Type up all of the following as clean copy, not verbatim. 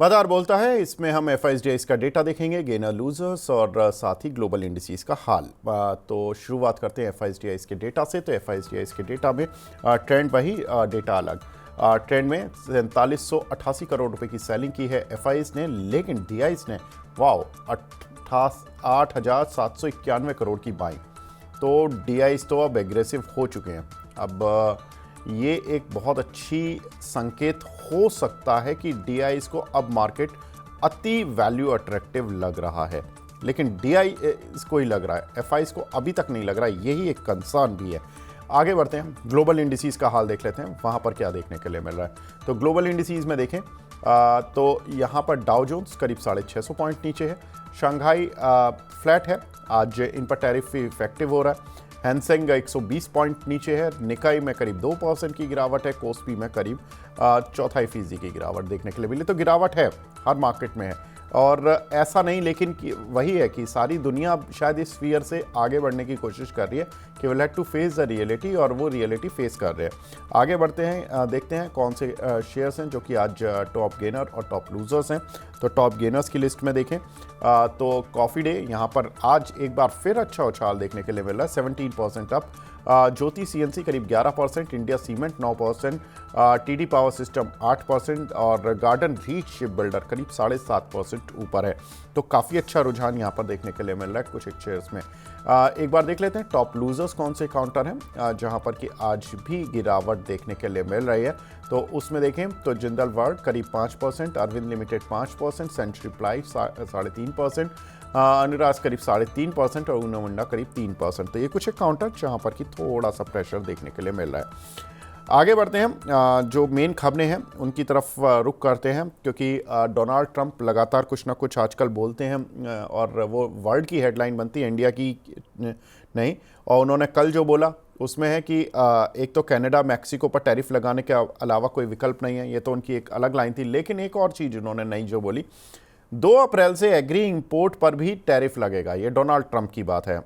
बाजार बोलता है, इसमें हम एफआईएसडीआईज का डेटा देखेंगे, गेनर लूजर्स और साथ ही ग्लोबल इंडिसेस का हाल। तो शुरुआत करते हैं एफआईएसडीआईज के डेटा से। तो एफआईएसडीआईज के डेटा में ट्रेंड वही, डेटा अलग। ट्रेंड में 4788 करोड़ रुपए की सेलिंग की है एफआईज ने, लेकिन डीआईज ने वाओ 8,791 करोड़ की बाइंग। तो डीआईज तो अब एग्रेसिव हो चुके हैं। अब ये एक बहुत अच्छी संकेत हो सकता है कि डीआईज को अब मार्केट अति वैल्यू अट्रैक्टिव लग रहा है, लेकिन डीआई इसको ही लग रहा है, एफआईज को अभी तक नहीं लग रहा है। यही एक कंसर्न भी है। आगे बढ़ते हैं, ग्लोबल इंडिसेस का हाल देख लेते हैं, वहां पर क्या देखने के लिए मिल रहा है। तो ग्लोबल इंडिसेस में देखें तो यहां पर डाउ जोन्स करीब 650 पॉइंट नीचे है, शंघाई फ्लैट है, आज इन पर टैरिफ इफेक्टिव हो रहा है। हैंसेंग 120 पॉइंट नीचे है, निकाई में करीब 2% की गिरावट है, कोस्पी में करीब 0.25% की गिरावट देखने के लिए मिली। तो गिरावट है, हर मार्केट में है, और ऐसा नहीं, लेकिन वही है कि सारी दुनिया शायद इस फियर से आगे बढ़ने की कोशिश कर रही है कि will have to face the reality, और वो रियलिटी फेस कर रहे हैं। आगे बढ़ते हैं, देखते हैं कौन से शेयर्स हैं जो कि आज टॉप गेनर और टॉप लूजर्स हैं। तो टॉप गेनर्स की लिस्ट में देखें तो कॉफ़ी डे यहाँ पर आज एक बार फिर अच्छा उछाल देखने के लिए मिल रहा है, 17% अप। ज्योति सीएनसी करीब 11%, India cement 9%, TD power system 8% और गार्डन रीच शिप बिल्डर करीब 7.5% ऊपर है। तो काफ़ी अच्छा रुझान यहाँ पर देखने के लिए मिल रहा है कुछ एक शेयर्स में। एक बार देख लेते हैं टॉप लूजर्स कौन से काउंटर हैं जहाँ पर कि आज भी गिरावट देखने के लिए मिल रही है। तो उसमें देखें तो जिंदल वर्ल्ड करीब 5%, Arvind limited 5%, century ply 3.5%, Anuraj करीब 3.5% और ऊनो मुंडा करीब 3%। तो ये कुछ एक काउंटर जहाँ पर कि थोड़ा सा प्रेशर देखने के लिए मिल रहा है। आगे बढ़ते हैं, जो मेन खबरें हैं उनकी तरफ रुख करते हैं, क्योंकि डोनाल्ड ट्रंप लगातार कुछ ना कुछ आजकल बोलते हैं और वो वर्ल्ड की हेडलाइन बनती है, इंडिया की नहीं। और उन्होंने कल जो बोला उसमें है कि एक तो कनाडा मैक्सिको पर टैरिफ लगाने के अलावा कोई विकल्प नहीं है, ये तो उनकी एक अलग लाइन थी। लेकिन एक और चीज़ उन्होंने नई जो बोली, 2 अप्रैल से एग्री इंपोर्ट पर भी टैरिफ लगेगा। ये डोनाल्ड ट्रंप की बात है।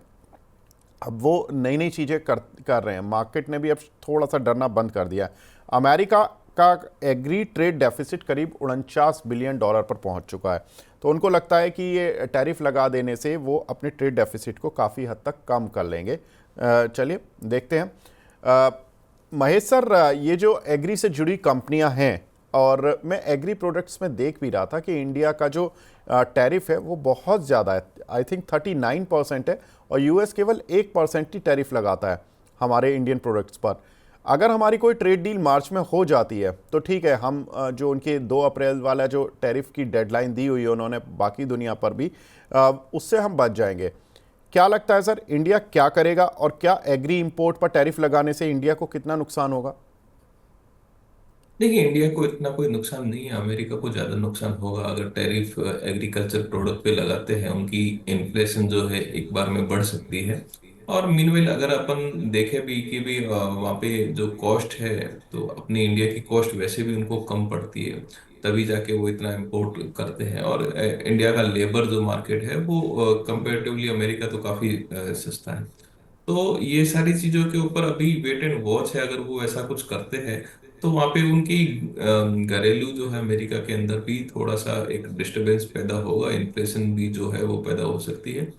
अब वो नई नई चीज़ें कर रहे हैं, मार्केट ने भी अब थोड़ा सा डरना बंद कर दिया। अमेरिका का एग्री ट्रेड डेफिसिट करीब $49 बिलियन पर पहुंच चुका है। तो उनको लगता है कि ये टैरिफ लगा देने से वो अपने ट्रेड डेफिसिट को काफ़ी हद तक कम कर लेंगे। चलिए देखते हैं। महेश सर, ये जो एग्री से जुड़ी कंपनियां हैं, और मैं एग्री प्रोडक्ट्स में देख भी रहा था कि इंडिया का जो टैरिफ है वो बहुत ज़्यादा है, आई थिंक 39% है, और यूएस केवल 1% ही टैरिफ लगाता है हमारे इंडियन प्रोडक्ट्स पर। अगर हमारी कोई ट्रेड डील मार्च में हो जाती है तो ठीक है, हम जो उनके 2 अप्रैल वाला जो टैरिफ की डेडलाइन दी हुई है उन्होंने बाकी दुनिया पर भी, उससे हम बच जाएंगे। क्या लगता है सर, इंडिया क्या करेगा, और क्या एग्री इंपोर्ट पर टैरिफ लगाने से इंडिया को कितना नुकसान होगा? देखिए, इंडिया को इतना कोई नुकसान नहीं है, अमेरिका को ज्यादा नुकसान होगा अगर टैरिफ एग्रीकल्चर प्रोडक्ट पे लगाते हैं। उनकी इन्फ्लेशन जो है एक बार में बढ़ सकती है। और मीनवेल अगर अपन देखें भी कि भी वहाँ पे जो कॉस्ट है, तो अपनी इंडिया की कॉस्ट वैसे भी उनको कम पड़ती है, तभी जाके वो इतना इम्पोर्ट करते हैं। और इंडिया का लेबर जो मार्केट है वो कंपेरेटिवली अमेरिका तो काफी सस्ता है। तो ये सारी चीजों के ऊपर अभी वेट एंड वॉच है। अगर वो ऐसा कुछ करते हैं तो वहां पे उनकी घरेलू जो है अमेरिका के अंदर भी थोड़ा सा एक डिस्टरबेंस पैदा होगा, इन्फ्लेशन भी जो है वो पैदा हो सकती है।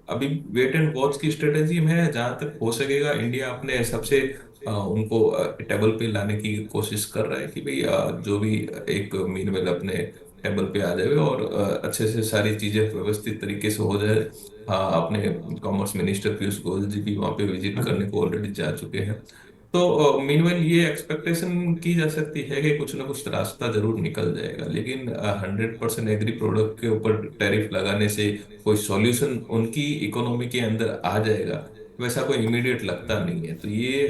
अभी वेट एंड वॉच की स्ट्रेटेजी में है, जहां तक हो सकेगा इंडिया अपने हिसाब से उनको टेबल पे लाने की कोशिश कर रहा है कि भाई जो भी एक मीन मेल अपने टेबल पे आ जाए और अच्छे से सारी चीजें व्यवस्थित तरीके से हो जाए। हाँ, अपने कॉमर्स मिनिस्टर पीयूष गोयल जी भी वहाँ पे विजिट करने को ऑलरेडी जा चुके हैं। तो मीनवाइल ये एक्सपेक्टेशन की जा सकती है कि कुछ ना कुछ रास्ता जरूर निकल जाएगा, लेकिन 100% एग्री प्रोडक्ट के ऊपर टैरिफ लगाने से कोई सॉल्यूशन उनकी इकोनॉमी के अंदर आ जाएगा, वैसा कोई इमीडिएट लगता नहीं है। तो ये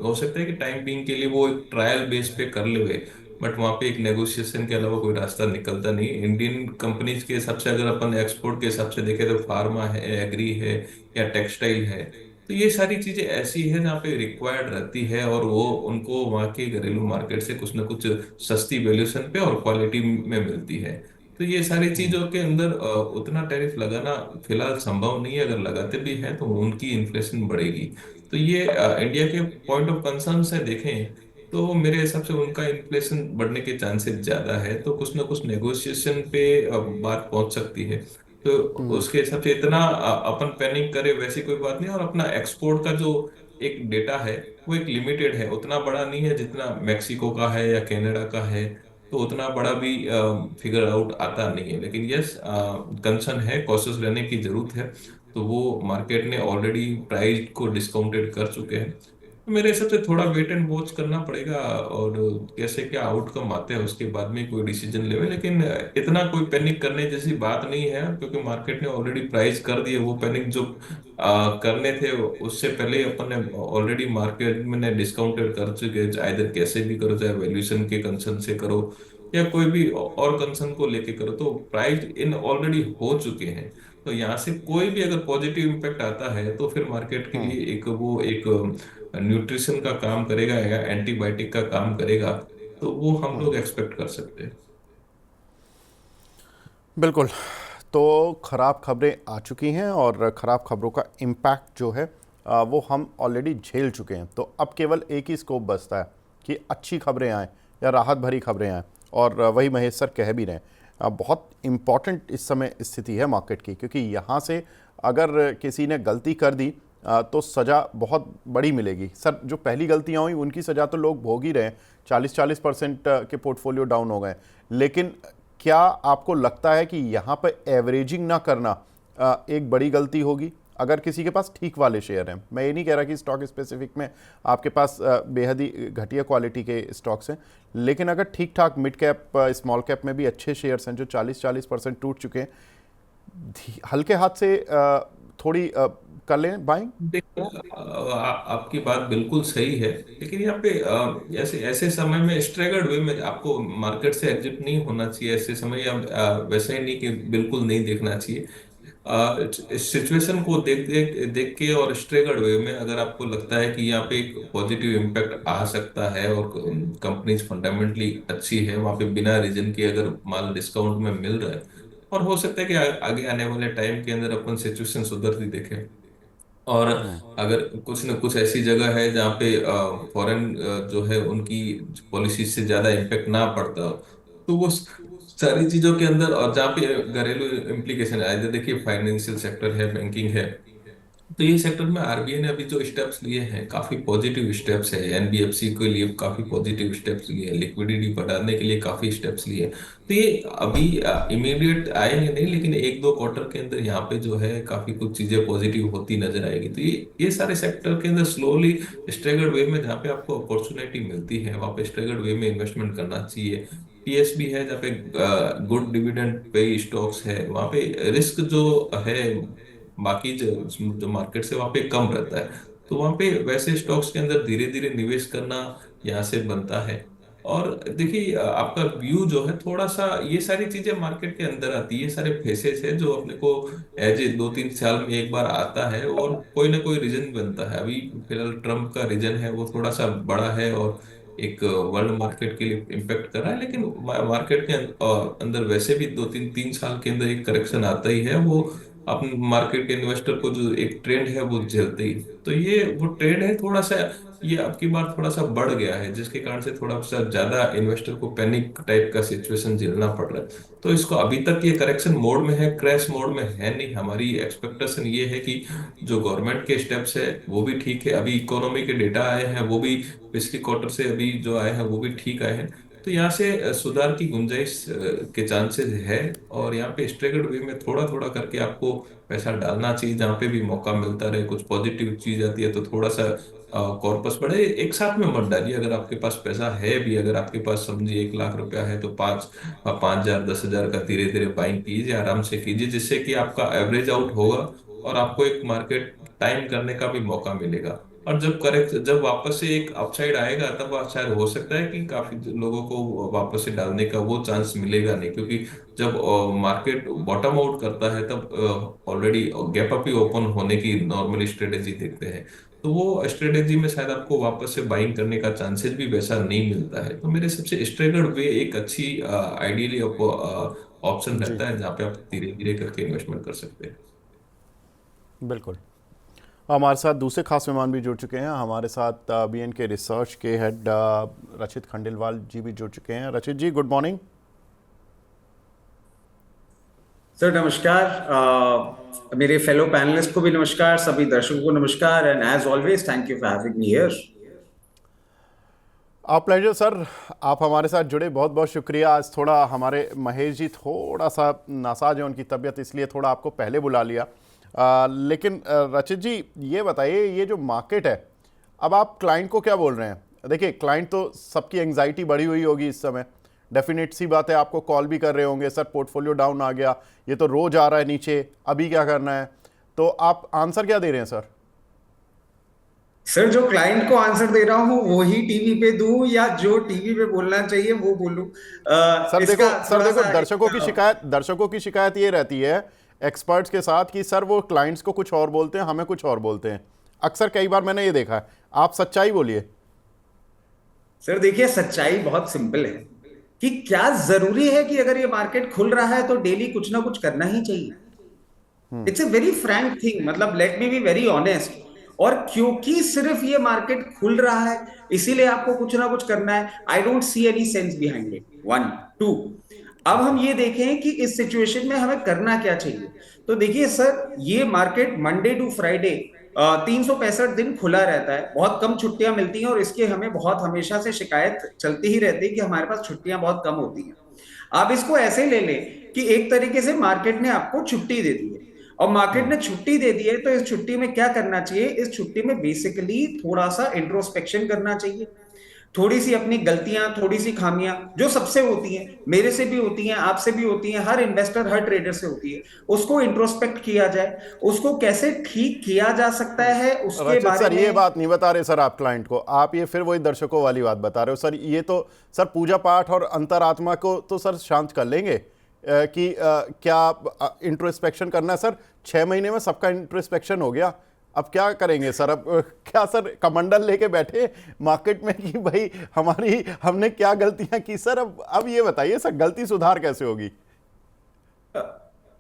हो सकता है कि टाइम बीइंग के लिए वो एक ट्रायल बेस पे कर ले, बट वहां पे एक नेगोशिएशन के अलावा कोई रास्ता निकलता नहीं। इंडियन कंपनीज के हिसाब से अगर अपन एक्सपोर्ट के हिसाब से देखें तो फार्मा है, एग्री है या टेक्सटाइल है, तो ये सारी चीजें ऐसी है जहाँ पे रिक्वायर्ड रहती है और वो उनको वहाँ के घरेलू मार्केट से कुछ ना कुछ सस्ती वैल्यूएशन पे और क्वालिटी में मिलती है। तो ये सारी चीजों के अंदर उतना टैरिफ लगाना फिलहाल संभव नहीं है। अगर लगाते भी हैं तो उनकी इन्फ्लेशन बढ़ेगी। तो ये इंडिया के पॉइंट ऑफ कंसर्न से देखें तो मेरे हिसाब से उनका इन्फ्लेशन बढ़ने के चांसेस ज्यादा है, तो कुछ ना कुछ नेगोशिएशन पे बात पहुंच सकती है। तो उसके हिसाब से इतना अपन पैनिक करे वैसी कोई बात नहीं। और अपना एक्सपोर्ट का जो एक डेटा है वो एक लिमिटेड है, उतना बड़ा नहीं है जितना मैक्सिको का है या कनाडा का है। तो उतना बड़ा भी फिगर आउट आता नहीं है, लेकिन यस कंसर्न है, कॉशियस रहने की जरूरत है। तो वो मार्केट ने ऑलरेडी प्राइस को डिस्काउंटेड कर चुके हैं। तो मेरे हिसाब से थोड़ा वेट एंड वॉच करना पड़ेगा, और कैसे क्या आउटकम आते हैं उसके बाद में कोई डिसीजन लेवे। लेकिन इतना कोई पैनिक करने जैसी बात नहीं है, क्योंकि मार्केट ने ऑलरेडी प्राइस कर दिए। वो पैनिक जो करने थे उससे पहले ही अपन ने ऑलरेडी मार्केट में ने डिस्काउंटेड कर चुके हैं। चाहे इधर कैसे भी करो, चाहे वैल्यूएशन के कंसर्न से करो या कोई भी और कंसर्न को लेके करो, तो प्राइस इन ऑलरेडी हो चुके हैं। तो यहाँ से कोई भी अगर पॉजिटिव इम्पैक्ट आता है तो फिर मार्केट के लिए एक वो एक न्यूट्रिशन का काम करेगा या एंटीबायोटिक का काम करेगा। तो वो हम लोग एक्सपेक्ट कर सकते हैं। बिल्कुल। तो ख़राब खबरें आ चुकी हैं और ख़राब खबरों का इम्पैक्ट जो है वो हम ऑलरेडी झेल चुके हैं। तो अब केवल एक ही स्कोप बचता है कि अच्छी खबरें आएँ या राहत भरी खबरें आएँ। और वही महेश सर कह भी रहे हैं, बहुत इम्पॉर्टेंट इस समय स्थिति है मार्केट की, क्योंकि यहाँ से अगर किसी ने गलती कर दी तो सज़ा बहुत बड़ी मिलेगी। सर, जो पहली गलतियाँ हुई उनकी सज़ा तो लोग भोग ही रहे हैं, 40-40% के पोर्टफोलियो डाउन हो गए। लेकिन क्या आपको लगता है कि यहाँ पर एवरेजिंग ना करना एक बड़ी गलती होगी अगर किसी के पास ठीक वाले शेयर हैं? मैं ये नहीं कह रहा कि स्टॉक स्पेसिफिक में आपके पास बेहद ही घटिया क्वालिटी के स्टॉक्स हैं, लेकिन अगर ठीक ठाक मिड कैप स्मॉल कैप में भी अच्छे शेयर्स हैं जो 40-40% टूट चुके हैं, हल्के हाथ से थोड़ी कर लें बाइंग? देखो, आपकी बात बिल्कुल सही है। लेकिन यहाँ पे ऐसे ऐसे समय में स्ट्रेगर्ड वे में आपको मार्केट से एग्जिट नहीं होना चाहिए। ऐसे समय या वैसे ही नहीं कि बिल्कुल नहीं देखना चाहिए। इस सिचुएशन को देख देख देख के और स्ट्रेगर्ड वे में अगर आपको लगता है कि यहाँ पे एक पॉजिटिव इम्पैक्ट आ सकता है और कंपनीज फंडामेंटली अच्छी है, वहाँ पे बिना रीजन के अगर माल डिस्काउंट में मिल रहा है, और हो सकता है कि आगे आने वाले टाइम के अंदर अपन सिचुएशन सुधरती देखें। और अगर कुछ न कुछ ऐसी जगह है जहाँ पे फॉरेन जो है उनकी पॉलिसी से ज्यादा इम्पेक्ट ना पड़ता हो, तो वो सारी चीजों के अंदर, और जहाँ पे घरेलू इम्प्लीकेशन है, इधर देखिए फाइनेंशियल सेक्टर है, बैंकिंग है। तो ये सेक्टर में आरबीआई ने अभी जो स्टेप्स लिए हैं काफी पॉजिटिव स्टेप्स है। एनबीएफसी के लिए काफी पॉजिटिव स्टेप्स लिए, लिक्विडिटी बढ़ाने के लिए काफी स्टेप्स लिए। तो ये अभी इमीडिएट आएंगे नहीं, लेकिन एक दो क्वार्टर के अंदर यहाँ पे जो है काफी कुछ चीजें पॉजिटिव होती नजर आएगी। तो ये सारे सेक्टर के अंदर स्लोली स्ट्रेगर्ड वे में जहाँ पे आपको अपॉर्चुनिटी मिलती है वहाँ पे स्ट्रेगर्ड वे में इन्वेस्टमेंट करना चाहिए। पीएसबी है जहाँ पे गुड डिविडेंड पे स्टॉक्स है, वहाँ पे रिस्क जो है बाकी जो मार्केट से वहां पे कम रहता है। तो वहां पे वैसे स्टॉक्स के अंदर धीरे धीरे निवेश करना यहाँ से बनता है। और देखिए आपका व्यू जो है थोड़ा सा, ये सारी चीजें मार्केट के अंदर आती है, ये सारे फेसेस है जो अपने को एज ए 2-3 साल में एक बार आता है और कोई ना कोई रीजन बनता है। अभी फिलहाल ट्रम्प का रीजन है वो थोड़ा सा बड़ा है और एक वर्ल्ड मार्केट के लिए इम्पेक्ट कर रहा है। लेकिन मार्केट के अंदर वैसे भी 2-3 साल के अंदर एक करेक्शन आता ही है। वो अपन मार्केट के इन्वेस्टर को जो एक ट्रेंड है वो झेलते ही। तो ये वो ट्रेंड है थोड़ा सा, ये आपकी बार थोड़ा सा बढ़ गया है, जिसके कारण से थोड़ा सा ज्यादा इन्वेस्टर को पैनिक टाइप का सिचुएशन झेलना पड़ रहा है। तो इसको अभी तक ये करेक्शन मोड में है, क्रैश मोड में है नहीं। हमारी एक्सपेक्टेशन ये है कि जो गवर्नमेंट के स्टेप्स है वो भी ठीक है। अभी इकोनॉमी के डेटा आए हैं वो भी पिछली क्वार्टर से अभी जो आए हैं वो भी ठीक आए हैं। तो यहाँ से सुधार की गुंजाइश के चांसेस है। और यहाँ पे स्ट्रेगर्ड वे में थोड़ा थोड़ा करके आपको पैसा डालना चाहिए, जहाँ पे भी मौका मिलता रहे। कुछ पॉजिटिव चीज आती है तो थोड़ा सा कॉर्पस बढ़े, एक साथ में मत डालिए। अगर आपके पास पैसा है भी, अगर आपके पास समझिए 1 लाख रुपया है, तो 5,000 10,000 का धीरे धीरे बाइंग कीजिए, आराम से कीजिए, जिससे कि आपका एवरेज आउट होगा और आपको एक मार्केट टाइम करने का भी मौका मिलेगा। और जब वापस से एक अपसाइड आएगा तब शायद हो सकता है कि काफी लोगों को वापस से डालने का वो चांस मिलेगा नहीं, क्योंकि जब मार्केट बॉटम आउट करता है तब ऑलरेडी गैप अप ही ओपन होने की नॉर्मली स्ट्रेटेजी देखते हैं। तो वो स्ट्रेटेजी में शायद आपको वापस से बाइंग करने का चांसेस भी वैसा नहीं मिलता है। तो मेरे सबसे स्ट्रेगर्ड वे एक अच्छी आइडियली ऑप्शन जी, रहता है जहाँ पे आप धीरे धीरे करके इन्वेस्टमेंट कर सकते हैं। बिल्कुल। हमारे साथ दूसरे खास मेहमान भी जुड़ चुके हैं। हमारे साथ बीएन के रिसर्च के हेड रचित खंडेलवाल जी भी जुड़ चुके हैं। रचित जी, गुड मॉर्निंग। सर नमस्कार। मेरे फेलो पैनलिस्ट को भी नमस्कार, सभी दर्शकों को नमस्कार, and as always thank you for having me here. Pleasure sir, आप हमारे साथ जुड़े, बहुत बहुत शुक्रिया। आज थोड़ा हमारे महेश जी थोड़ा सा नासाज है, उनकी तबीयत, इसलिए थोड़ा आपको पहले बुला लिया। लेकिन रचित जी, ये बताइए, ये जो मार्केट है, अब आप क्लाइंट को क्या बोल रहे हैं? देखिए, क्लाइंट तो सबकी एंग्जाइटी बढ़ी हुई होगी इस समय। डेफिनेट सी बात है, आपको कॉल भी कर रहे होंगे, सर पोर्टफोलियो डाउन आ गया, ये तो रोज आ रहा है नीचे, अभी क्या करना है? तो आप आंसर क्या दे रहे हैं सर? सर जो क्लाइंट को आंसर दे रहा हूँ वही टीवी पे दूं या जो टीवी पे बोलना चाहिए वो बोलूं? इसका सर थोड़ा देखो, सा दर्शकों की शिकायत ये रहती है एक्सपर्ट्स के साथ कि सर वो क्लाइंट्स को कुछ और बोलते हैं, हमें कुछ और बोलते हैं। अक्सर कई बार मैंने ये देखा है। आप सच्चाई बोलिए। सर देखिए, सच्चाई बहुत सिंपल है कि क्या जरूरी है कि अगर ये मार्केट खुल रहा है तो डेली कुछ ना कुछ करना ही चाहिए। It's a very frank thing, मतलब let me be very honest. और क्योंकि सिर्फ ये मार्केट खुल रहा है इसीलिए आपको कुछ ना कुछ करना है, I don't see any sense behind it. One two, अब हम ये देखें कि इस सिचुएशन में हमें करना क्या चाहिए। तो देखिए सर, ये मार्केट मंडे टू फ्राइडे 365 दिन खुला रहता है, बहुत कम छुट्टियां मिलती हैं, और इसकी हमें बहुत हमेशा से शिकायत चलती ही रहती है कि हमारे पास छुट्टियां बहुत कम होती हैं। आप इसको ऐसे ले लें कि एक तरीके से मार्केट ने आपको छुट्टी दे दी है, और मार्केट ने छुट्टी दे दी है तो इस छुट्टी में क्या करना चाहिए? इस छुट्टी में बेसिकली थोड़ा सा इंट्रोस्पेक्शन करना चाहिए, थोड़ी सी अपनी गलतियां, थोड़ी सी खामियां जो सबसे होती हैं, मेरे से भी होती हैं, आपसे भी होती हैं, हर इन्वेस्टर हर ट्रेडर से होती है, उसको इंट्रोस्पेक्ट किया जाए, उसको कैसे ठीक किया जा सकता है उसके रचित बारे सर, ये में। बात नहीं बता रहे सर आप क्लाइंट को, आप ये फिर वही दर्शकों वाली बात बता रहे हो सर। ये तो सर पूजा पाठ और अंतरात्मा को तो सर शांत कर लेंगे कि क्या इंट्रोस्पेक्शन करना है सर? 6 महीने में सबका इंट्रोस्पेक्शन हो गया, अब क्या करेंगे सर? अब क्या सर कमंडल लेके बैठे मार्केट में कि भाई हमने क्या गलतियां की सर? अब ये बताइए सर, गलती सुधार कैसे होगी?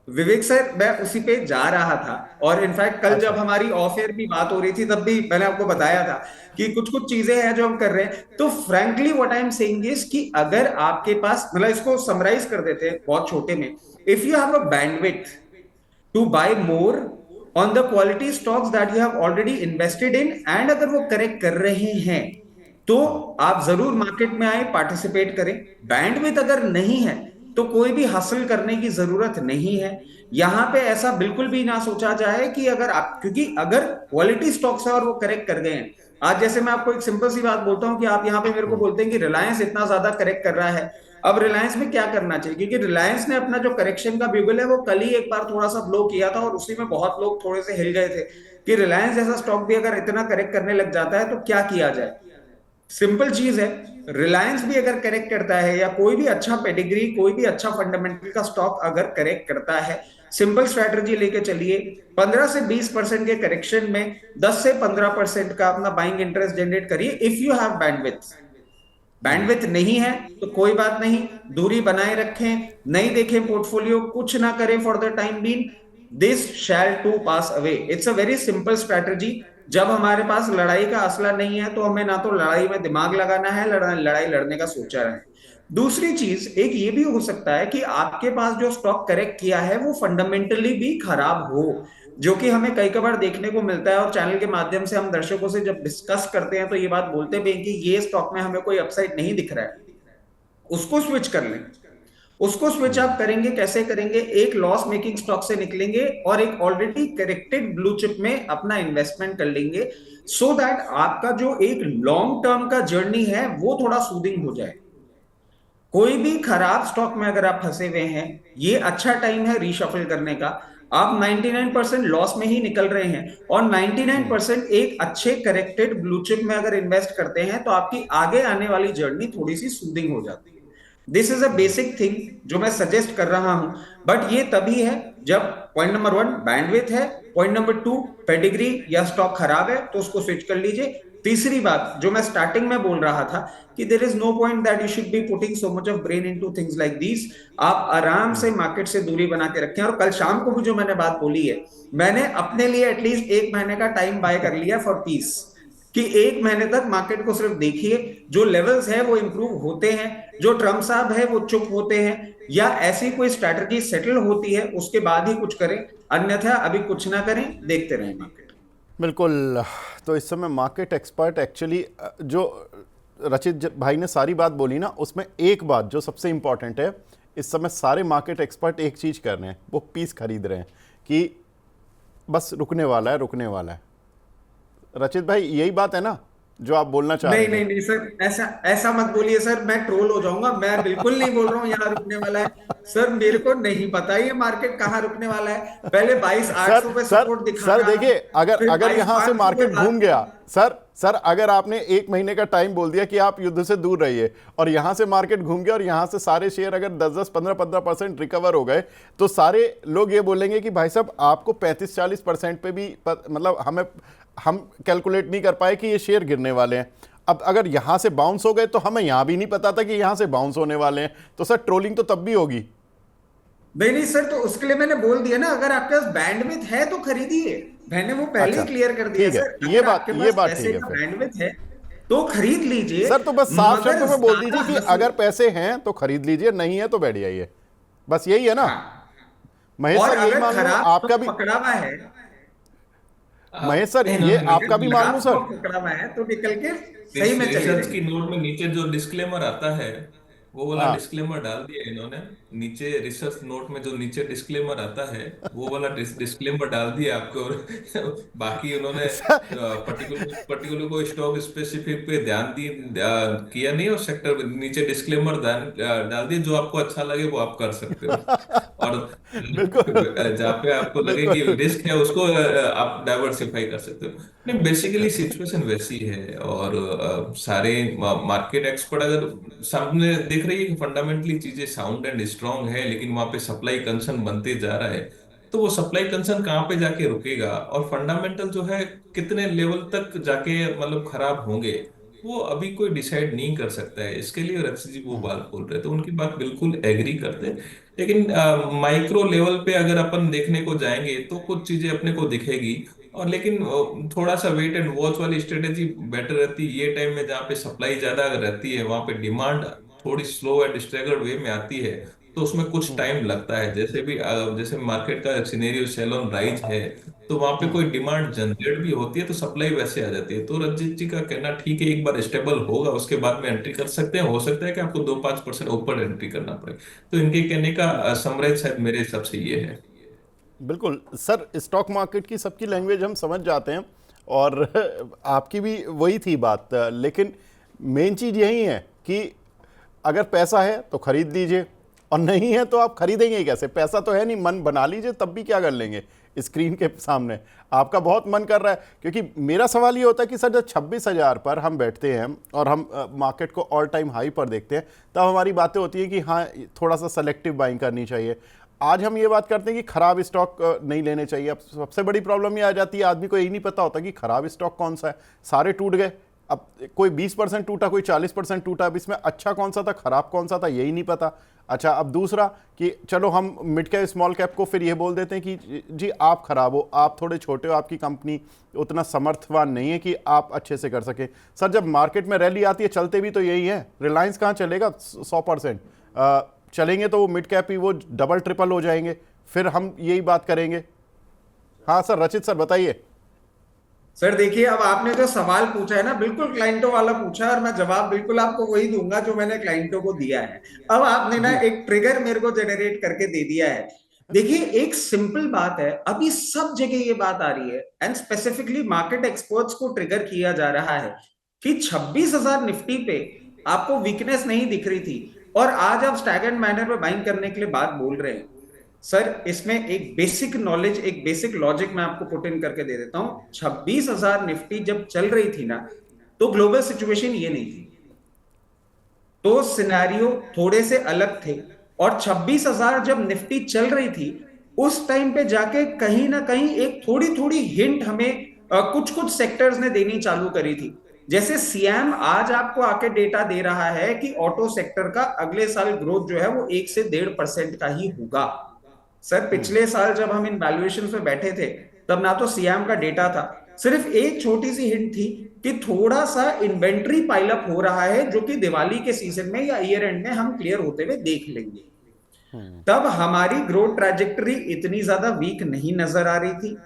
विवेक सर, मैं उसी पे जा रहा था, और इनफैक्ट कल अच्छा। जब हमारी ऑफ एयर भी बात हो रही थी तब भी मैंने आपको बताया था कि कुछ कुछ चीजें हैं जो हम कर रहे हैं। तो frankly what I am saying is कि अगर आपके पास, मतलब इसको समराइज कर देते हैं बहुत छोटे में, if you have a bandwidth to buy more on the quality stocks that you have already invested in, and अगर वो करेक्ट कर रहे हैं तो आप जरूर मार्केट में आए, पार्टिसिपेट करें। बैंडविड्थ अगर नहीं है तो कोई भी हासिल करने की जरूरत नहीं है। यहां पे ऐसा बिल्कुल भी ना सोचा जाए कि अगर आप, क्योंकि अगर क्वालिटी स्टॉक्स है और वो करेक्ट कर गए हैं, आज जैसे मैं आपको एक सिंपल सी बात बोलता हूं कि आप यहां पे मेरे को बोलते हैं कि रिलायंस इतना ज्यादा करेक्ट कर रहा है, अब रिलायंस में क्या करना चाहिए? क्योंकि रिलायंस ने अपना जो करेक्शन का ब्यूगल है वो कल ही एक बार थोड़ा सा ब्लो किया था, और उसी में बहुत लोग थोड़े से हिल गए थे कि रिलायंस जैसा स्टॉक भी अगर इतना करेक्ट करने लग जाता है तो क्या किया जाए। सिंपल चीज है, रिलायंस भी अगर करेक्ट करता है, या कोई भी अच्छा पेडिग्री, कोई भी अच्छा फंडामेंटल का स्टॉक अगर करेक्ट करता है, सिंपल स्ट्रैटेजी लेके चलिए। 15 से 20% के करेक्शन में 10 से 15% का अपना बाइंग इंटरेस्ट जनरेट करिए, if you have bandwidth. Bandwidth नहीं है तो कोई बात नहीं, दूरी बनाए रखें, नहीं देखें पोर्टफोलियो, कुछ ना करें for the time being, this shall too pass away. It's a very simple strategy. जब हमारे पास लड़ाई का असला नहीं है तो हमें ना तो लड़ाई में दिमाग लगाना है, लड़ाई लड़ने का सोचा है। दूसरी चीज एक ये भी हो सकता है कि आपके पास जो स्टॉक करेक्ट किया है वो फंडामेंटली भी खराब हो, जो कि हमें कई बार देखने को मिलता है, और चैनल के माध्यम से हम दर्शकों से जब डिस्कस करते हैं तो ये बात बोलते भी हैं कि ये स्टॉक में हमें कोई अपसाइड नहीं दिख रहा है, उसको स्विच कर लें। उसको स्विच आप करेंगे, कैसे करेंगे? एक लॉस मेकिंग स्टॉक से निकलेंगे और एक ऑलरेडी करेक्टेड ब्लू चिप में अपना इन्वेस्टमेंट कर लेंगे, सो दैट आपका जो एक लॉन्ग टर्म का जर्नी है वो थोड़ा सूदिंग हो जाए। कोई भी खराब स्टॉक में अगर आप फंसे हुए हैं, ये अच्छा टाइम है रीशफल करने का। आप 99% लॉस में ही निकल रहे हैं, और 99% एक अच्छे करेक्टेड ब्लू चिप में अगर इन्वेस्ट करते हैं तो आपकी आगे आने वाली जर्नी थोड़ी सी सूदिंग हो जाती है। This is a basic thing जो मैं सजेस्ट कर रहा हूं, बट ये तभी है जब पॉइंट नंबर 1 बैंडविड्थ है, पॉइंट नंबर 2, पेडिग्री या स्टॉक खराब है तो उसको स्विच कर लीजिए। तीसरी बात जो मैं स्टार्टिंग में बोल रहा था कि there is no point that you should be putting so much of brain into things like these. आप आराम से मार्केट से दूरी बना के रखें। और कल शाम को भी जो मैंने बात बोली है, मैंने अपने लिए एटलीस्ट 1 महीने का टाइम बाय कर लिया फॉर पीस, कि 1 महीने तक मार्केट को सिर्फ देखिए, जो लेवल्स है वो इंप्रूव होते हैं, जो ट्रम्प साहब है वो चुप होते हैं, या ऐसी कोई स्ट्रैटेजी सेटल होती है उसके बाद ही कुछ करें, अन्यथा अभी कुछ ना करें, देखते रहें मार्केट। बिल्कुल। तो इस समय मार्केट एक्सपर्ट एक्चुअली जो रचित भाई ने सारी बात बोली ना, उसमें एक बात जो सबसे इंपॉर्टेंट है, इस समय सारे मार्केट एक्सपर्ट एक चीज़ कर रहे हैं, वो पीस खरीद रहे हैं कि बस रुकने वाला है, रुकने वाला है। रचित भाई यही बात है ना जो आप बोलना चाह रहे नहीं थे? नहीं नहीं सर, ऐसा ऐसा मत बोलिए सर, मैं ट्रोल हो जाऊंगा। मैं बिल्कुल नहीं बोल रहा हूँ यहाँ रुकने वाला है सर, मेरे को नहीं पता ये मार्केट कहाँ रुकने वाला है। पहले 22,800 पे सर सपोर्ट दिखा सर रहा, देखिए, अगर फिर अगर यहां से 22,500 मार्केट पे घूम गया, सर अगर आपने 1 महीने का टाइम बोल दिया कि आप युद्ध से दूर रहिए, और यहां से मार्केट घूम गया और यहां से सारे शेयर अगर 10-10, 15-15% रिकवर हो गए, तो सारे लोग ये बोलेंगे कि भाई साहब आपको 35-40% पे भी मतलब हम कैलकुलेट नहीं कर पाए कि ये शेयर गिरने वाले हैं। अब अगर यहां से बाउंस हो गए तो हमें यहां भी नहीं पता था कि यहां से बाउंस होने वाले हैं, तो सर ट्रोलिंग तो तब भी होगी। नहीं नहीं सर, तो उसके लिए मैंने बोल दिया ना, अगर आपके पास बैंडविड्थ है तो खरीदिए। मैंने वो पहले अच्छा ही क्लियर कर दिया ठीक है, सर, ये अगर बात आपके ये पास बात पैसे ठीक है का फिर। बैंडविड्थ है तो खरीद लीजिए। सर तो बस साफ मगर शब्दों में बोल दीजिए ज्यादा कि हंसी- अगर पैसे हैं तो खरीद लीजिए, नहीं है तो बैठ जाइए, बस यही है ना। हाँ, महेश और सर यही अगर मान लूं खराब आपका स्टॉक भी, पकड़ा हुआ है, महेश सर ये अगर आपका भी मान खराब लूं सर। स्टॉक पकड़ा हुआ है तो निकल के सही में चले रिसर्च की जाइए। नोट में नीचे जो डिस्क्लेमर आता है, वो वाला हाँ डिस्क्लेमर डाल दिया इन्होंने। नीचे रिसर्च नोट में जो नीचे डिस्क्लेमर आता है, वो वाला डिस्क्लेमर डाल दिया आपको। और बाकी उन्होंने सर, पर्टिकुलर पर्टिकुलर को स्टॉक स्पेसिफिक पे ध्यान किया नहीं, और सेक्टर नीचे डिस्क्लेमर डाल दिए, जो आपको अच्छा लगे वो आप कर सकते हो। और बिल्कुल जहाँ पे आपको लगे कि बिल्कुल। रिस्क है उसको आप डाइवर्सिफाई कर सकते हो। नहीं, बेसिकली सिचुएशन वैसी है। और सारे मार्केट एक्सपर्ट अगर सामने देख रही है कि फंडामेंटली चीजें साउंड एंड स्ट्रांग है, लेकिन वहां पे सप्लाई कंसर्न बनते जा रहा है, तो वो सप्लाई कंसर्न कहाँ पे जाके रुकेगा, और फंडामेंटल जो है कितने लेवल तक जाके मतलब खराब होंगे, वो अभी कोई डिसाइड नहीं कर सकता है। इसके लिए रक्षित जी वो बात बोल रहे थे, उनकी बात बिल्कुल एग्री करते हैं। लेकिन माइक्रो लेवल पे अगर अपन देखने को जाएंगे तो कुछ चीजें अपने को दिखेगी। और लेकिन थोड़ा सा वेट एंड वॉच वाली स्ट्रेटेजी बेटर रहती है। ये टाइम में जहाँ पे सप्लाई ज्यादा अगर रहती है, वहां पे डिमांड थोड़ी स्लो एंड स्ट्रेगर्ड वे में आती है, तो उसमें कुछ टाइम लगता है। जैसे भी जैसे मार्केट का सिनेरियो सेल ऑन राइज है, तो वहां पे कोई डिमांड जनरेट भी होती है तो सप्लाई वैसे आ जाती है। तो रंजीत जी का कहना ठीक है, एक बार स्टेबल होगा उसके बाद में एंट्री कर सकते हैं। हो सकता है कि आपको 2-5% ऊपर एंट्री करना पड़े। तो इनके कहने का समराइज शायद मेरे हिसाब से ये है। बिल्कुल सर, स्टॉक मार्केट की सबकी लैंग्वेज हम समझ जाते हैं, और आपकी भी वही थी बात, लेकिन मेन चीज़ यही है कि अगर पैसा है तो खरीद लीजिए, और नहीं है तो आप खरीदेंगे ही कैसे? पैसा तो है नहीं, मन बना लीजिए तब भी क्या कर लेंगे स्क्रीन के सामने। आपका बहुत मन कर रहा है, क्योंकि मेरा सवाल ये होता है कि सर जब 26,000 पर हम बैठते हैं और हम मार्केट को ऑल टाइम हाई पर देखते हैं, तब हमारी बातें होती हैं कि हाँ थोड़ा सा सेलेक्टिव बाइंग करनी चाहिए। आज हम ये बात करते हैं कि खराब स्टॉक नहीं लेने चाहिए। अब सबसे बड़ी प्रॉब्लम ये आ जाती है, आदमी को यही नहीं पता होता कि खराब स्टॉक कौन सा है। सारे टूट गए, अब कोई 20% टूटा, कोई 40% टूटा, अब इसमें अच्छा कौन सा था, खराब कौन सा था, यही नहीं पता। अच्छा, अब दूसरा कि चलो हम मिड कैप स्मॉल कैप को फिर ये बोल देते हैं कि जी आप खराब हो, आप थोड़े छोटे हो, आपकी कंपनी उतना समर्थवान नहीं है कि आप अच्छे से कर सके। सर जब मार्केट में रैली आती है, चलते भी तो यही है। रिलायंस कहाँ चलेगा 100%? चलेंगे तो वो मिड कैप ही वो डबल ट्रिपल हो जाएंगे, फिर हम यही बात करेंगे। हाँ सर, रचित सर बताइए। सर देखिए, अब आपने जो सवाल पूछा है ना, बिल्कुल क्लाइंटों वाला पूछा है, और मैं जवाब बिल्कुल आपको वही दूंगा जो मैंने क्लाइंटों को दिया है। अब आपने ना एक ट्रिगर मेरे को जनरेट करके दे दिया है। देखिए, एक सिंपल बात है, अभी सब जगह ये बात आ रही है, एंड स्पेसिफिकली मार्केट एक्सपर्ट्स को ट्रिगर किया जा रहा है कि 26,000 निफ्टी पे आपको वीकनेस नहीं दिख रही थी, और आज आप स्टैगर्ड मैनर में बाइंग करने के लिए बात बोल रहे हैं। सर इसमें एक बेसिक नॉलेज, एक बेसिक लॉजिक मैं आपको पुट इन करके दे देता हूं। 26,000 निफ्टी जब चल रही थी ना, तो ग्लोबल सिचुएशन ये नहीं थी, तो सिनेरियो थोड़े से अलग थे। और 26,000 जब निफ्टी चल रही थी, उस टाइम पे जाके कहीं ना कहीं एक थोड़ी थोड़ी हिंट हमें कुछ कुछ सेक्टर्स ने देनी चालू करी थी। जैसे सीएम आज आपको आके डेटा दे रहा है कि ऑटो सेक्टर का अगले साल ग्रोथ जो है वो 1 से 1.5% का ही होगा। सर पिछले साल जब हम इन वैल्यूएशन में बैठे थे तब ना तो सीएम का डेटा था, सिर्फ एक छोटी सी हिंट थी कि थोड़ा सा इन्वेंट्री पाइलअप हो रहा है जो कि दिवाली के सीजन में या ईयर एंड में हम क्लियर होते हुए देख लेंगे। तब हमारी ग्रोथ ट्रैजेक्टरी इतनी ज्यादा वीक नहीं नजर आ रही थी,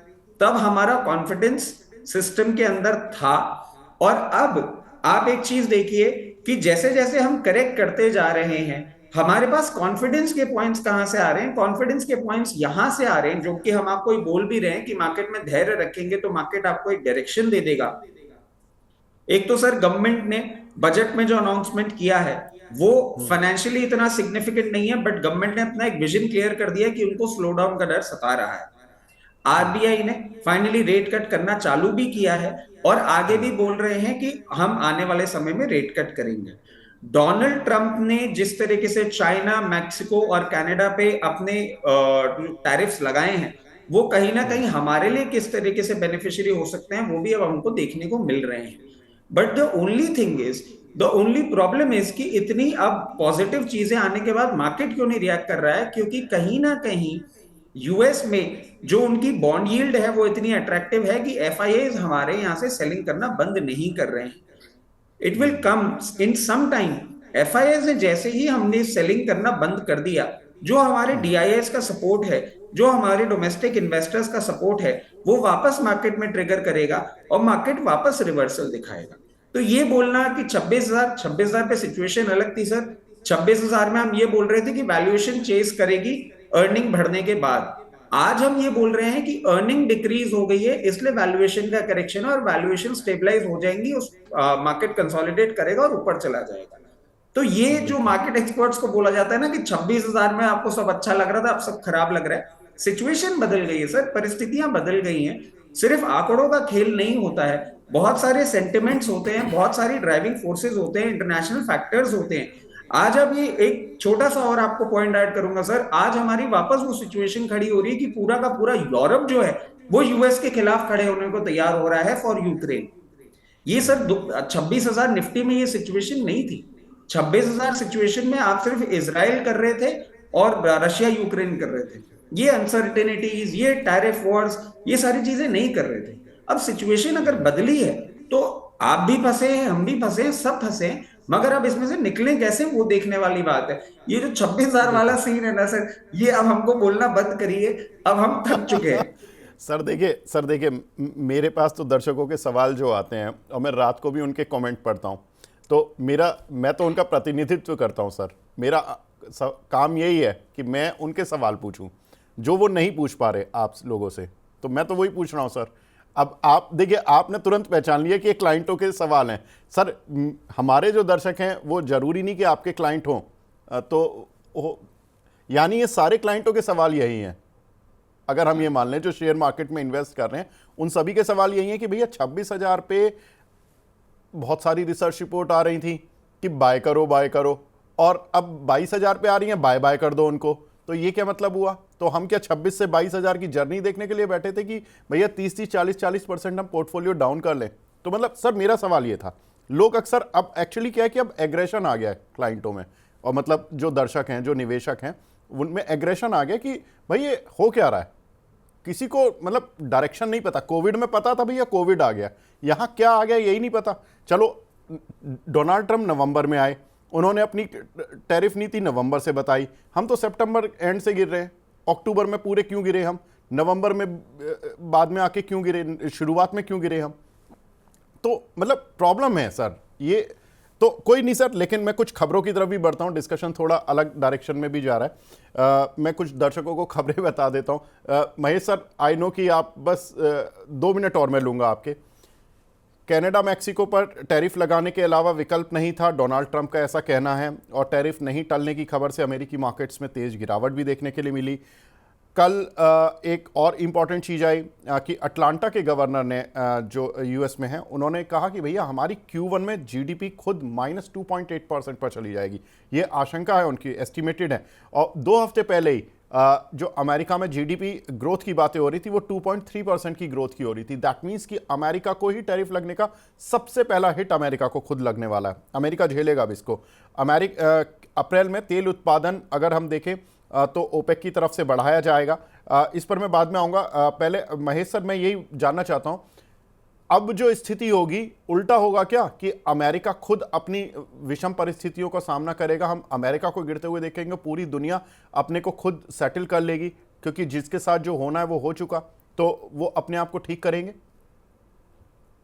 तब हमारा कॉन्फिडेंस सिस्टम के अंदर था। और अब आप एक चीज देखिए कि जैसे जैसे हम करेक्ट करते जा रहे हैं हमारे पास कॉन्फिडेंस के पॉइंट्स कहां से आ रहे हैं, कॉन्फिडेंस के पॉइंट्स यहां से आ रहे हैं जो कि हम आपको बोल भी रहे हैं कि मार्केट में धैर्य रखेंगे तो मार्केट आपको एक डायरेक्शन दे देगा। एक तो सर गवर्नमेंट ने बजट में जो अनाउंसमेंट किया है वो फाइनेंशियली इतना सिग्निफिकेंट नहीं है, बट गवर्नमेंट ने अपना एक विजन क्लियर कर दिया कि उनको स्लो डाउन का डर सता रहा है। आरबीआई ने फाइनली रेट कट करना चालू भी किया है और आगे भी बोल रहे हैं कि हम आने वाले समय में रेट कट करेंगे। डोनाल्ड ट्रंप ने जिस तरीके से चाइना, मैक्सिको और कनाडा पे अपने टैरिफ्स लगाए हैं वो कहीं ना कहीं हमारे लिए किस तरीके से बेनिफिशियरी हो सकते हैं वो भी अब हमको देखने को मिल रहे हैं। But the only thing is, the only problem is कि इतनी अब पॉजिटिव चीजें आने के बाद मार्केट क्यों नहीं रिएक्ट कर रहा है, क्योंकि कहीं ना कहीं यूएस में जो उनकी बॉन्ड यील्ड है वो इतनी अट्रैक्टिव है कि एफआईएज हमारे यहां से सेलिंग करना बंद नहीं कर रहे हैं। It will come in some time. FIS ने जैसे ही हमने सेलिंग करना बंद कर दिया, जो हमारे डीआईएस का सपोर्ट है, जो हमारे डोमेस्टिक इन्वेस्टर्स का सपोर्ट है, वो वापस मार्केट में ट्रिगर करेगा और मार्केट वापस रिवर्सल दिखाएगा। तो ये बोलना कि 26,000 पे सिचुएशन अलग थी सर, 26,000 में हम ये बोल रहे थे कि वैल्यूएशन चेस करेगी अर्निंग बढ़ने के बाद। आज हम ये बोल रहे हैं कि अर्निंग डिक्रीज हो गई है इसलिए वैल्यूएशन का करेक्शन है और वैल्यूएशन स्टेबलाइज हो जाएंगी, उस मार्केट कंसोलिडेट करेगा और ऊपर चला जाएगा। तो ये जो मार्केट एक्सपर्ट्स को बोला जाता है ना कि 26,000 में आपको सब अच्छा लग रहा था अब सब खराब लग रहा है, सिचुएशन बदल गई है सर, परिस्थितियां बदल गई हैं। सिर्फ आंकड़ों का खेल नहीं होता है, बहुत सारे सेंटिमेंट्स होते हैं, बहुत सारी ड्राइविंग फोर्सेस होते हैं, इंटरनेशनल फैक्टर्स होते हैं। आज अब ये एक छोटा सा और आपको पॉइंट ऐड करूंगा सर, आज हमारी वापस वो सिचुएशन खड़ी हो रही है कि पूरा का पूरा यूरोप जो है वो यूएस के खिलाफ खड़े होने को तैयार हो रहा है फॉर यूक्रेन। ये सर 26,000 निफ्टी में ये सिचुएशन नहीं थी। 26,000 सिचुएशन में आप सिर्फ इजराइल कर रहे थे और रशिया यूक्रेन कर रहे थे। ये अनसर्टेनिटीज, ये टैरिफ वॉर्स, ये सारी चीजें नहीं कर रहे थे। अब सिचुएशन अगर बदली है तो आप भी फंसे हैं, हम भी फंसे हैं, सब फंसे हैं, मगर अब इसमें से निकलें कैसे वो देखने वाली बात है। ये जो 26,000 वाला सीन है ना सर, ये अब हमको बोलना बंद करिए, अब हम थक चुके हैं। सर देखिए मेरे पास तो दर्शकों के सवाल जो आते हैं और मैं रात को भी उनके कमेंट पढ़ता हूं, तो मैं तो उनका प्रतिनिधित्व करता हूं सर। मेरा काम यही है कि मैं उनके सवाल पूछूं जो वो नहीं पूछ पा रहे आप लोगों से, तो मैं तो वही पूछ रहा हूं सर। अब आप देखिए, आपने तुरंत पहचान लिया कि ये क्लाइंटों के सवाल हैं सर। हमारे जो दर्शक हैं वो जरूरी नहीं कि आपके क्लाइंट हों, तो यानी ये सारे क्लाइंटों के सवाल यही हैं। अगर हम ये मान लें जो शेयर मार्केट में इन्वेस्ट कर रहे हैं उन सभी के सवाल यही है कि भैया 26,000 पे बहुत सारी रिसर्च रिपोर्ट आ रही थी कि बाय करो, और अब 22,000 पे आ रही हैं बाय कर दो उनको, तो ये क्या मतलब हुआ? तो हम क्या 26 से 22,000 की जर्नी देखने के लिए बैठे थे कि भैया 30 40% हम पोर्टफोलियो डाउन कर लें? तो मतलब सर मेरा सवाल ये था, लोग अक्सर अब एक्चुअली क्या है कि अब एग्रेशन आ गया है क्लाइंटों में, और मतलब जो दर्शक हैं, जो निवेशक हैं, उनमें एग्रेशन आ गया कि भाई ये हो क्या रहा है, किसी को मतलब डायरेक्शन नहीं पता। कोविड में पता था भैया कोविड आ गया, यहां क्या आ गया यही नहीं पता। चलो डोनाल्ड ट्रंप नवंबर में आए, उन्होंने अपनी टैरिफ नीति नवंबर से बताई, हम तो सितंबर एंड से गिर रहे हैं, अक्टूबर में पूरे क्यों गिरे हम, नवंबर में बाद में आके क्यों गिरे, शुरुआत में क्यों गिरे हम? तो मतलब प्रॉब्लम है सर ये। तो कोई नहीं सर, लेकिन मैं कुछ खबरों की तरफ भी बढ़ता हूं, डिस्कशन थोड़ा अलग डायरेक्शन में भी जा रहा है। मैं कुछ दर्शकों को खबरें बता देता हूं। महेश सर, आई नो कि आप बस 2 मिनट और मैं लूंगा आपके। कनाडा मैक्सिको पर टैरिफ लगाने के अलावा विकल्प नहीं था, डोनाल्ड ट्रंप का ऐसा कहना है, और टैरिफ नहीं टलने की खबर से अमेरिकी मार्केट्स में तेज गिरावट भी देखने के लिए मिली। कल एक और इम्पॉर्टेंट चीज़ आई कि अटलांटा के गवर्नर ने जो यूएस में हैं, उन्होंने कहा कि भैया हमारी Q1 में जीडीपी खुद -2.8% पर चली जाएगी। ये आशंका है उनकी, एस्टिमेटेड है। और 2 हफ्ते पहले ही जो अमेरिका में जीडीपी ग्रोथ की बातें हो रही थी वो 2.3% की ग्रोथ की हो रही थी। दैट मीन्स कि अमेरिका को ही टैरिफ लगने का सबसे पहला हिट अमेरिका को खुद लगने वाला है। अमेरिका झेलेगा अब इसको। अमेरिका अप्रैल में तेल उत्पादन अगर हम देखें तो ओपेक की तरफ से बढ़ाया जाएगा। इस पर मैं बाद में आऊँगा। पहले महेश सर, मैं यही जानना चाहता हूँ, अब जो स्थिति होगी उल्टा होगा क्या कि अमेरिका खुद अपनी विषम परिस्थितियों का सामना करेगा, हम अमेरिका को गिरते हुए देखेंगे, पूरी दुनिया अपने को खुद सेटल कर लेगी क्योंकि जिसके साथ जो होना है वो हो चुका, तो वो अपने आप को ठीक करेंगे?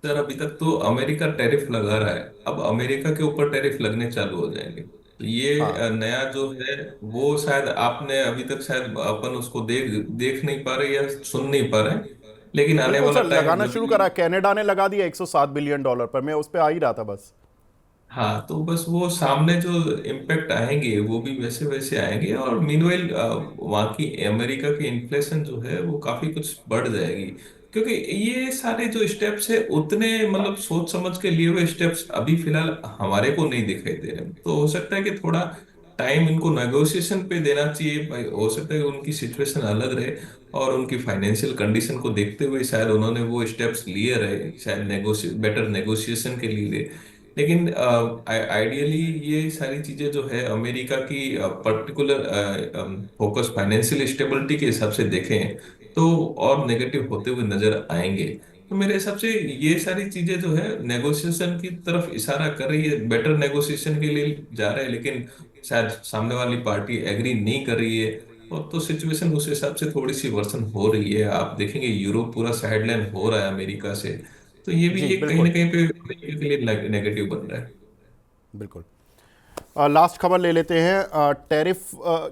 सर अभी तक तो अमेरिका टैरिफ लगा रहा है, अब अमेरिका के ऊपर टैरिफ लगने चालू हो जाएंगे। तो ये हाँ नया जो है वो शायद आपने अभी तक शायद अपन उसको देख देख नहीं पा रहे या सुन नहीं पा रहे, लेकिन आने बिल्कुल वाला सर, टाइम लगाना जब शुरू भी। करा। कनाडा ने लगा दिया $107 बिलियन पर, मैं उस पर आ ही रहा था बस। हाँ, तो बस वो सामने जो इम्पैक्ट आएंगे वो भी वैसे वैसे आएंगे, और मीनवाइल वहाँ की अमेरिका की इन्फ्लेशन जो है वो काफी कुछ बढ़ जाएगी, क्योंकि ये सारे जो स्टेप्स है उतने मतलब सोच समझ के लिए हुए स्टेप्स अभी फिलहाल हमारे को नहीं दिखाई दे रहे हैं। तो हो सकता है कि थोड़ा टाइम इनको नेगोशिएशन पे देना चाहिए भाई। हो सकता है कि उनकी सिचुएशन अलग रहे और उनकी फाइनेंशियल कंडीशन को देखते हुए शायद उन्होंने वो स्टेप्स लिए रहे, शायद बेटर नेगोशिएशन के लिए। लेकिन आइडियली ये सारी चीजें जो है अमेरिका की पर्टिकुलर फोकस फाइनेंशियल स्टेबिलिटी के हिसाब से देखें तो और नेगेटिव होते हुए नजर आएंगे। तो मेरे हिसाब से ये सारी चीजें जो है नेगोशिएशन की तरफ इशारा कर रही है, बेटर नेगोशिएशन के लिए जा रहे हैं, लेकिन शायद सामने वाली पार्टी एग्री नहीं कर रही है। और तो सिचुएशन उस हिसाब से थोड़ी सी वर्सन हो रही है। आप देखेंगे यूरोप पूरा साइडलाइन हो रहा है अमेरिका से, तो ये भी जी ये कहीं ना बिल्कुल कहीं पे अमेरिका के लिए नेगेटिव बन रहा है। बिल्कुल। लास्ट खबर ले लेते हैं। टैरिफ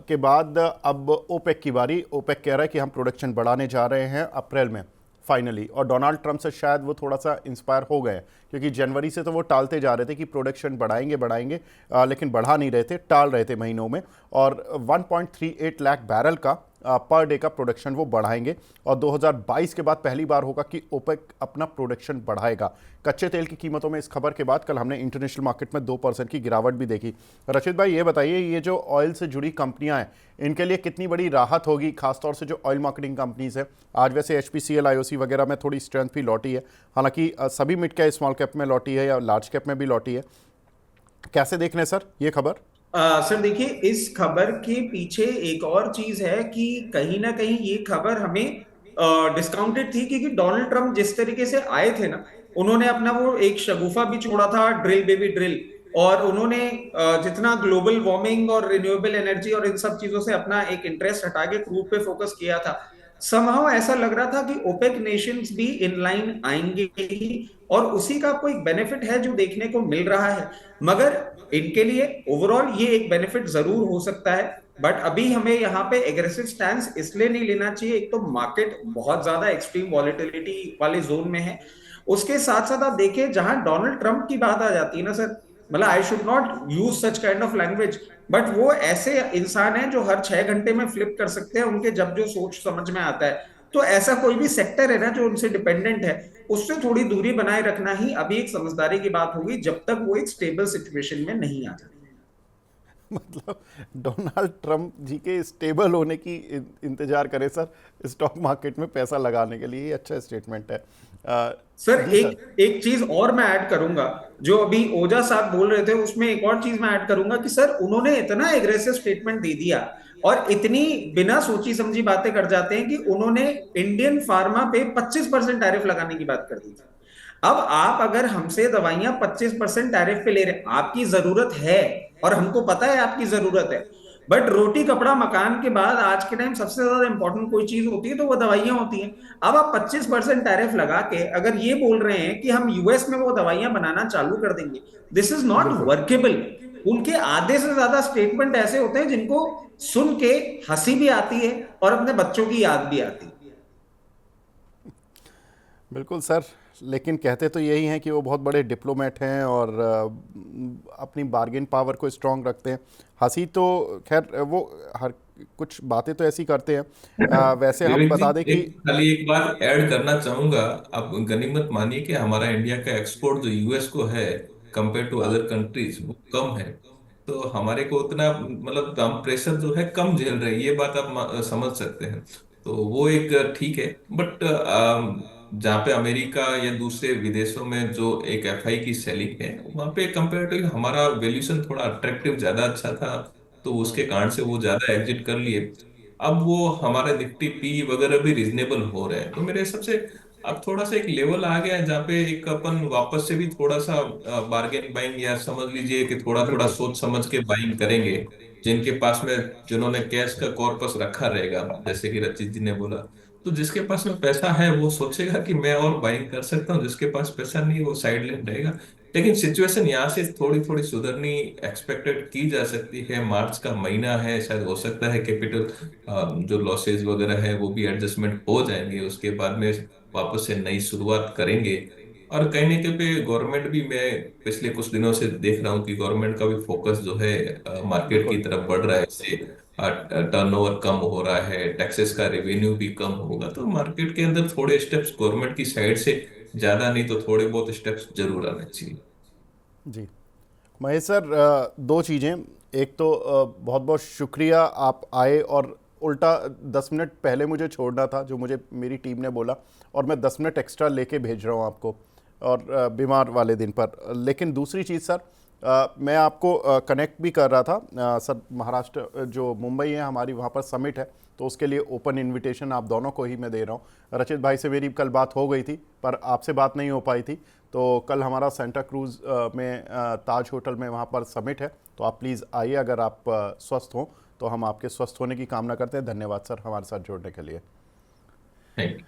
के बाद अब ओपेक की बारी। ओपेक कह रहा है कि हम प्रोडक्शन बढ़ाने जा रहे हैं अप्रैल में फाइनली, और डोनाल्ड ट्रंप से शायद वो थोड़ा सा इंस्पायर हो गए क्योंकि जनवरी से तो वो टालते जा रहे थे कि प्रोडक्शन बढ़ाएंगे बढ़ाएंगे, लेकिन बढ़ा नहीं रहे थे, टाल रहे थे महीनों में। और 1.38 लाख बैरल का पर डे का प्रोडक्शन वो बढ़ाएंगे, और 2022 के बाद पहली बार होगा कि ओपेक अपना प्रोडक्शन बढ़ाएगा। कच्चे तेल की कीमतों में इस खबर के बाद कल हमने इंटरनेशनल मार्केट में 2% की गिरावट भी देखी। रशीद भाई, ये बताइए, ये जो ऑयल से जुड़ी कंपनियां हैं इनके लिए कितनी बड़ी राहत होगी, खासतौर से जो ऑयल मार्केटिंग कंपनीज है? आज वैसे HPCL IOC वगैरह में थोड़ी स्ट्रेंथ भी लौटी है, हालांकि सभी मिड कैप स्मॉल कैप में लौटी है या लार्ज कैप में भी लौटी है। कैसे देख रहे हैं सर ये खबर? सर देखिए, इस खबर के पीछे एक और चीज है कि कहीं ना कहीं ये खबर हमें डिस्काउंटेड थी, क्योंकि डोनाल्ड ट्रंप जिस तरीके से आए थे ना, उन्होंने अपना वो एक शगुफा भी छोड़ा था, ड्रिल बेबी ड्रिल। और उन्होंने जितना ग्लोबल वार्मिंग और रिन्यूएबल एनर्जी और इन सब चीजों से अपना एक इंटरेस्ट हटा के क्रूड पे फोकस किया था। समहाउ ऐसा लग रहा था कि ओपेक नेशंस भी इन लाइन आएंगे ही, और उसी का कोई बेनिफिट है जो देखने को मिल रहा है। मगर इनके लिए ओवरऑल ये एक बेनिफिट जरूर हो सकता है, बट अभी हमें यहाँ पे एग्रेसिव स्टैंस इसलिए नहीं लेना चाहिए। एक तो मार्केट बहुत ज्यादा एक्सट्रीम वॉलेटिलिटी वाले जोन में है, उसके साथ साथ आप देखिए जहां डोनाल्ड ट्रंप की बात आ जाती है ना सर, मतलब I should not use such kind of language, but वो ऐसे इंसान है जो हर 6 घंटे में फ्लिप कर सकते हैं उनके जब जो सोच समझ में आता है। तो ऐसा कोई भी सेक्टर है ना जो उनसे डिपेंडेंट है, उससे थोड़ी दूरी बनाए रखना ही अभी एक समझदारी की बात होगी, जब तक वो एक स्टेबल सिचुएशन में नहीं आ जाती। मतलब डोनाल्ड ट्रंप जी के स्टेबल होने की इंतजार करें सर स्टॉक मार्केट में पैसा लगाने के लिए, ये अच्छा स्टेटमेंट है। सर जी सर। एक चीज और मैं ऐड करूंगा, जो अभी ओजा साहब बोल रहे थे उसमें एक और चीज मैं ऐड करूंगा कि सर उन्होंने इतना एग्रेसिव स्टेटमेंट दे दिया और इतनी बिना सोची समझी बातें कर जाते हैं कि उन्होंने इंडियन फार्मा पे 25% टैरिफ लगाने की बात कर दी थी। अब आप अगर हमसे दवाइयां 25% टैरिफ पे ले रहे, आपकी जरूरत है और हमको पता है आपकी जरूरत है, बट रोटी कपड़ा मकान के बाद आज के टाइम सबसे ज्यादा इंपॉर्टेंट कोई चीज होती है तो वो दवाइयां होती हैं। अब आप 25% टैरिफ लगा के अगर ये बोल रहे हैं कि हम यूएस में वो दवाइयां बनाना चालू कर देंगे, दिस इज नॉट बिल्कुल वर्केबल। उनके आधे से ज्यादा स्टेटमेंट ऐसे होते हैं जिनको सुन के हंसी भी आती है और अपने बच्चों की याद भी आती है। बिल्कुल सर, लेकिन कहते तो यही हैं कि वो बहुत बड़े डिप्लोमेट हैं और अपनी बार्गेन पावर को स्ट्रांग रखते हैं। हंसी तो खैर वो हर कुछ बातें तो ऐसी करते हैं। वैसे हम विवेक जी, बता दें कि एक खाली एक बात ऐड करना चाहूंगा। आप गनीमत मानिए कि हमारा इंडिया का एक्सपोर्ट जो यूएस को है कंपेयर टू हाँ अदर कंट्रीज वो कम है। तो हमारे को उतना मतलब हम प्रेशर जो है कम झेल रहे हैं, ये बात आप समझ सकते हैं। तो वो एक ठीक है। बट जहाँ पे अमेरिका या दूसरे विदेशों में जो एक एफआई की सेलिंग है, वहाँ पे कंपेरेटिवली हमारा वैल्यूएशन थोड़ा अट्रैक्टिव ज्यादा अच्छा था, तो उसके कारण से वो ज्यादा एग्जिट कर लिए। अब वो हमारे निफ्टी पी वगैरह भी रिजनेबल हो रहे हैं, तो मेरे हिसाब से अब थोड़ा सा एक लेवल आ गया है जहाँ पे एक अपन वापस से भी थोड़ा सा बार्गेन बाइंग, या समझ लीजिए कि थोड़ा थोड़ा बिल्कुल। सोच समझ के बाइंग करेंगे। जिनके पास में, जिन्होंने कैश का कॉर्पस रखा रहेगा, जैसे कि रचित जी ने बोला, तो जिसके पास में पैसा है वो सोचेगा कि मैं और बाइंग कर सकता हूँ, जिसके पास पैसा नहीं है वो साइडलाइन रहेगा। लेकिन सिचुएशन यहाँ से थोड़ी थोड़ी सुधरनी एक्सपेक्टेड की जा सकती है। मार्च का महीना है, शायद हो सकता है कैपिटल जो लॉसेज वगैरह है वो भी एडजस्टमेंट हो जाएंगे, उसके बाद में वापस से नई शुरुआत करेंगे। और कहीं ना कहीं पे गवर्नमेंट भी, मैं पिछले कुछ दिनों से देख रहा हूँ कि गवर्नमेंट का भी फोकस जो है मार्केट की बिल्कुल। तरफ बढ़ रहा है। इससे टर्नओवर कम हो रहा है, टैक्सेस का रेवेन्यू भी कम होगा, तो मार्केट के अंदर थोड़े स्टेप्स गवर्नमेंट की साइड से, ज्यादा नहीं तो थोड़े बहुत स्टेप्स जरूर आने चाहिए। जी महेश सर, दो चीज़ें। एक तो बहुत बहुत शुक्रिया आप आए, और उल्टा 10 मिनट पहले मुझे छोड़ना था, जो मुझे मेरी टीम ने बोला, और मैं 10 मिनट एक्स्ट्रा लेके भेज रहा हूँ आपको, और बीमार वाले दिन पर। लेकिन दूसरी चीज़ सर, मैं आपको कनेक्ट भी कर रहा था सर। महाराष्ट्र जो मुंबई है हमारी, वहाँ पर समिट है, तो उसके लिए ओपन इनविटेशन आप दोनों को ही मैं दे रहा हूँ। रचित भाई से मेरी कल बात हो गई थी, पर आपसे बात नहीं हो पाई थी। तो कल हमारा सेंटा क्रूज़ में ताज होटल में वहाँ पर समिट है, तो आप प्लीज़ आइए। अगर आप स्वस्थ हों तो हम आपके स्वस्थ होने की कामना करते हैं। धन्यवाद सर हमारे साथ जुड़ने के लिए। Thank you.